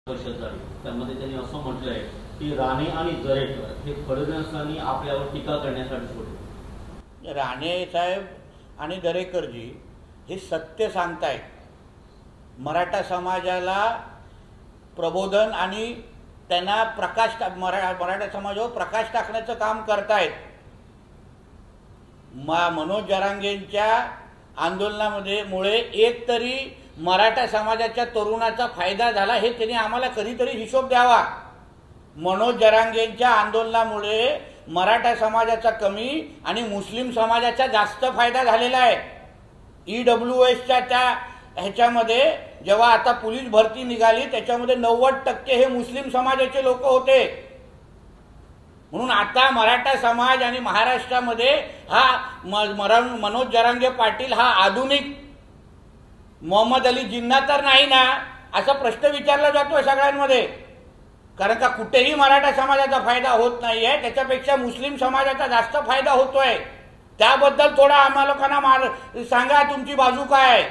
परिषद झाली त्यामध्ये त्यांनी असं म्हटलंय की राणे आणि दरेकर हे फडणवीसांनी आपल्यावर टीका करण्यासाठी सोडले। राणे साहेब आणि दरेकरजी हे सत्य सांगतायत, मराठा समाजाला प्रबोधन आणि त्यांना मराठा समाजावर प्रकाश टाकण्याचं काम करतायत। मनोज जरांगेंच्या आंदोलनामध्ये मुळे एक तरी मराठा समाजाच्या तरुणाचा फायदा झाला हे त्यांनी आम्हाला कधीतरी हिशोब द्यावा। मनोज जरांगेंच्या आंदोलनामुळे मराठा समाजाचा कमी आणि मुस्लिम समाजाचा जास्त फायदा झालेला आहे। EWSच्या त्या ह्याच्यामध्ये जेव्हा आता पोलीस भरती निघाली त्याच्यामध्ये 90% हे मुस्लिम समाजाचे लोक होते। म्हणून आता मराठा समाज आणि महाराष्ट्रामध्ये हा मनोज जरांगे पाटील हा आधुनिक मोहम्मद अली जिन्ना तर नाही ना असा प्रश्न विचारला जातोय सगळ्यांमध्ये। कारण का कुठेही मराठा समाजाचा फायदा होत नाहीये, त्याच्यापेक्षा मुस्लिम समाजाचा जास्त फायदा होतोय। त्याबद्दल थोडा आम्हा लोकांना सांगा तुमची बाजू काय आहे।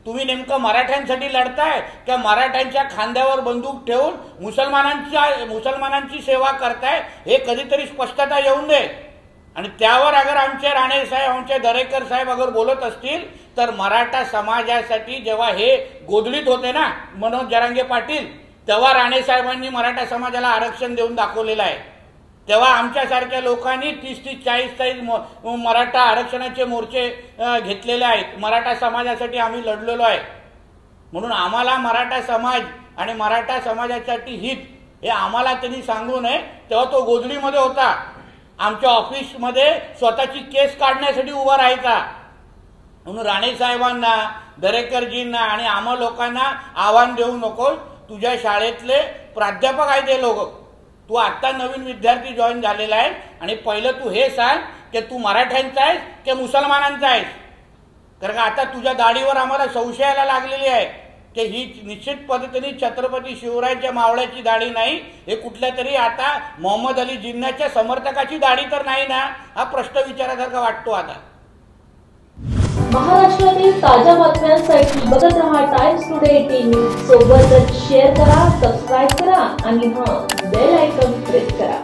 तुम्ही नेमकं मराठ्यांसाठी लढताय का मराठ्यांच्या खांद्यावर बंदूक ठेवून मुसलमानांची सेवा करताय हे कधीतरी स्पष्टता येऊन दे। आणि त्यावर अगर आमचे राणे साहेब आमचे दरेकर साहेब अगर बोलत असतील तर मराठा समाजासाठी जेव्हा हे गोधडीत होते ना मनोज जरांगे पाटील, तेव्हा राणे साहेबांनी मराठा समाजाला आरक्षण देऊन दाखवलेलं आहे। तेव्हा आमच्यासारख्या लोकांनी 30-40 मराठा आरक्षणाचे मोर्चे घेतलेले आहेत। मराठा समाजासाठी आम्ही लढलेलो आहे। म्हणून आम्हाला मराठा समाज आणि मराठा समाजासाठी हित हे आम्हाला त्यांनी सांगू नये। तेव्हा तो गोधडीमध्ये होता, आमच्या ऑफिसमध्ये स्वतःची केस काढण्यासाठी उभा राहायचा। म्हणून राणे साहेबांना दरेकरजींना आणि आम्हा लोकांना आव्हान देऊ नको। तुझ्या शाळेतले प्राध्यापक आहेत ते लोक, तू आता नवीन विद्यार्थी जॉईन झालेला आहे आणि पहिलं तू हे सांग की तू मराठ्यांचा आहेस की मुसलमानांचा आहेस। कारण का आता तुझ्या दाढीवर आम्हाला संशयाला लागलेली आहे की ही निश्चित पद्धतीने छत्रपती शिवरायांच्या मावळ्याची दाढी नाही, हे कुठल्या तरी आता मोहम्मद अली जिन्नाच्या समर्थकाची दाढी तर नाही ना, हा प्रश्न विचारासारखा वाटतो। आता महाराष्ट्रातील ताज्या बातम्यांसाठी बघत रहा टाइम्स टुडे टीव्ही। सोबतच शेअर करा, सबस्क्राइब करा आणि बेल आयकॉन प्रेस करा।